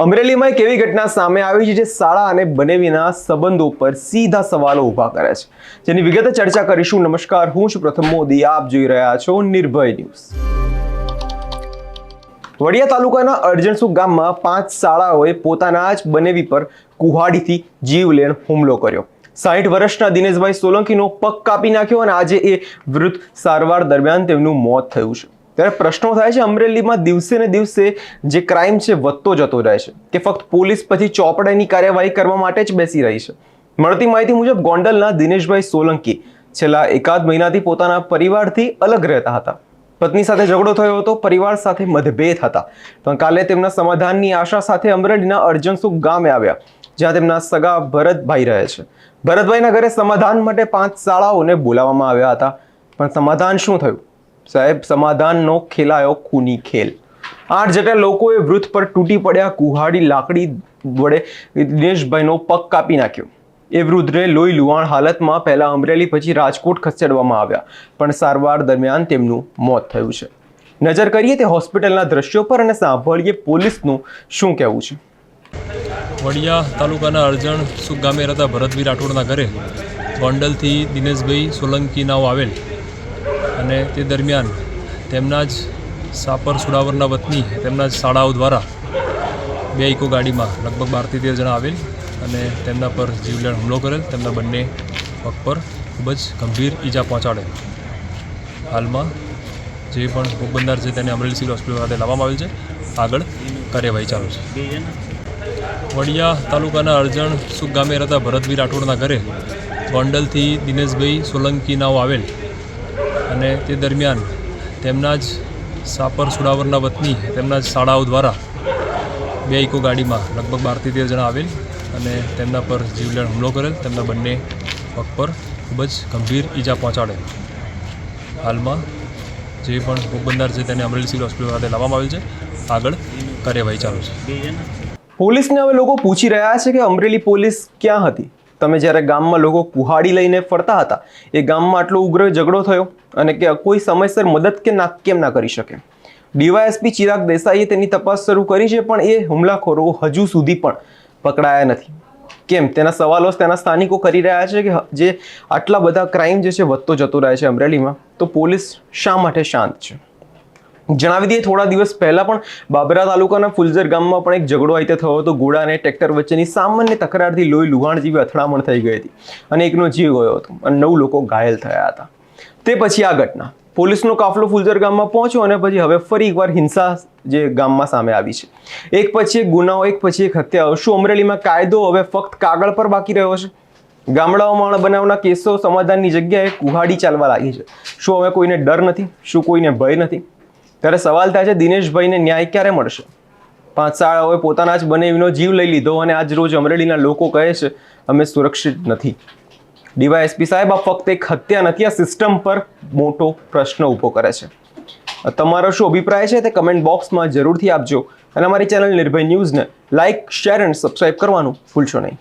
અમરેલીમાં એક એવી ઘટના સામે આવી છે જે શાળા અને બનેવીના સંબંધો પર સીધા સવાલો ઊભા કરે છે, જેની વિગતે ચર્ચા કરીશું. નમસ્કાર, હું છું પ્રથમ મોદી, આપ જોઈ રહ્યા છો નિર્ભય ન્યૂઝ. વડિયા તાલુકાના અરજણસુ ગામમાં 5 શાળાઓએ પોતાના જ બનેવી પર કુહાડીથી જીવલેણ હુમલો કર્યો. 60 વર્ષના દિનેશભાઈ સોલંકીનો પગ કાપી નાખ્યો અને આજે એ વૃદ્ધ સારવાર દરમિયાન તેમનું મોત થયું છે. ત્યારે પ્રશ્નો થાય છે, અમરેલીમાં દિવસે ને દિવસે જે ક્રાઇમ છે વધતો જતો રહે છે કે ફક્ત પોલીસ પછી ચોપડાની કાર્યવાહી કરવા માટે જ બેસી રહી છે. મળતી માહિતી મુજબ ગોંડલના દિનેશભાઈ સોલંકી છેલ્લા એકાદ મહિનાથી પોતાના પરિવારથી અલગ રહેતા હતા. પત્ની સાથે ઝઘડો થયો હતો, પરિવાર સાથે મતભેદ હતા, પણ કાલે તેમના સમાધાનની આશા સાથે અમરેલીના અરજણસુ ગામે આવ્યા, જ્યાં તેમના સગા ભરતભાઈ રહે છે. ભરતભાઈના ઘરે સમાધાન માટે 5 શાળાઓને બોલાવવામાં આવ્યા હતા, પણ સમાધાન શું થયું સાહેબ? સમાધાનનો ખેલાયો ખૂની ખેલ. 8 જેટલા લોકોએ વૃદ્ધ પર તૂટી પડ્યા કુહાડી લાકડી વડે દિનેશભાઈનો પગ કાપી નાખ્યો. એ વૃદ્ધને લોહી લુહાણ હાલતમાં પહેલા અમરેલી પછી રાજકોટ ખસેડવામાં આવ્યા, પણ સારવાર દરમિયાન તેમનું મોત થયું છે. નજર કરીએ તે હોસ્પિટલના દ્રશ્યો પર અને સાંભળીએ પોલીસનું શું કહેવું છે. વડિયા તાલુકાના અરજણસુ ગામે રહેતા ભરતભાઈ રાઠોડના ઘરે ગોંડલથી દિનેશભાઈ સોલંકી નાવ આવેલ અને તે દરમિયાન તેમના જ સાપર સુડાવરના વતની તેમના જ શાળાઓ દ્વારા 2 ઇકો ગાડીમાં લગભગ 12 થી 13 જણા આવેલ અને તેમના પર જીવલેણ હુમલો કરેલ. તેમના બંને પગ પર ખૂબ જ ગંભીર ઈજા પહોંચાડેલ. હાલમાં જે પણ ભોગ બનનાર છે તેને અમરેલી સિવિલ હોસ્પિટલ ખાતે લાવવામાં આવેલ છે. આગળ કાર્યવાહી ચાલુ છે. વડિયા તાલુકાના અરજણસુ ગામે રહેતા ભરતભાઈ રાઠોડના ઘરે ગોંડલથી દિનેશભાઈ સોલંકી નાવ આવેલ અને તે દરમિયાન તેમના જ સાપર સુડાવરના વતની તેમના જ શાળાઓ દ્વારા 2 ઇકો ગાડીમાં લગભગ 12 થી 13 જણા આવેલ અને તેમના પર જીવલેણ હુમલો કરેલ. તેમના બંને પગ પર ખૂબ જ ગંભીર ઈજા પહોંચાડેલ. હાલમાં જે પણ ભોગ બનનાર છે તેને અમરેલી સિવિલ હોસ્પિટલ ખાતે લાવવામાં આવેલ છે. આગળ કાર્યવાહી ચાલુ છે. પોલીસને હવે લોકો પૂછી રહ્યા છે કે અમરેલી પોલીસ ક્યાં હતી તમે જ્યારે ગામમાં લોકો કુહાડી લઈને ફરતા હતા? એ ગામમાં આટલો ઉગ્ર ઝઘડો થયો અને કે કોઈ સમયસર મદદ કેમ ના કરી શકે? ડીવાયએસપી ચિરાગ દેસાઈએ તેની તપાસ શરૂ કરી છે, પણ એ હુમલાખોરો હજુ સુધી પણ પકડાયા નથી. કેમ? તેના સવાલો તેના સ્થાનિકો કરી રહ્યા છે કે જે આટલા બધા ક્રાઇમ જે છે વધતો જતો રહે છે અમરેલીમાં, તો પોલીસ શા માટે શાંત છે? જણાવી દઈએ, થોડા દિવસ પહેલા પણ બાબરા તાલુકાના ફુલઝર ગામમાં પણ એક ઝઘડો આઈતે થયો હતો. ઘોડા અને ટ્રેક્ટર વચ્ચેની સામાન્ય તકરારથી લોહી લુહાણ જેવી અથડામણ થઈ ગઈ હતી અને એકનો જીવ ગયો હતો અને 9 લોકો ઘાયલ થયા હતા. તે પછી આ ઘટના, પોલીસનો કાફલો ફુલઝર ગામમાં પહોંચ્યો અને પછી હવે ફરી એકવાર હિંસા જે ગામમાં સામે આવી છે. એક પછી એક ગુનાઓ, એક પછી એક હત્યાઓ. શું અમરેલીમાં કાયદો હવે ફક્ત કાગળ પર બાકી રહ્યો છે? ગામડાઓમાં બનાવના કેસો સમાધાનની જગ્યાએ કુહાડી ચાલવા લાગી છે. શું હવે કોઈને ડર નથી? શું કોઈને ભય નથી? ત્યારે સવાલ થાય છે, દિનેશભાઈને ન્યાય ક્યારે મળશે? 5 શાળાઓએ પોતાના જ બનેવીનો જીવ લઈ લીધો અને આજ રોજ અમરેલીના લોકો કહે છે અમે સુરક્ષિત નથી. ડીવાયએસપી સાહેબ, આ ફક્ત એક હત્યા નથી, આ સિસ્ટમ પર મોટો પ્રશ્ન ઊભો કરે છે. તમારો શું અભિપ્રાય છે તે કમેન્ટ બોક્સમાં જરૂરથી આપજો અને અમારી ચેનલ નિર્ભય ન્યૂઝને લાઇક, શેર અને સબસ્ક્રાઇબ કરવાનું ભૂલશો નહીં.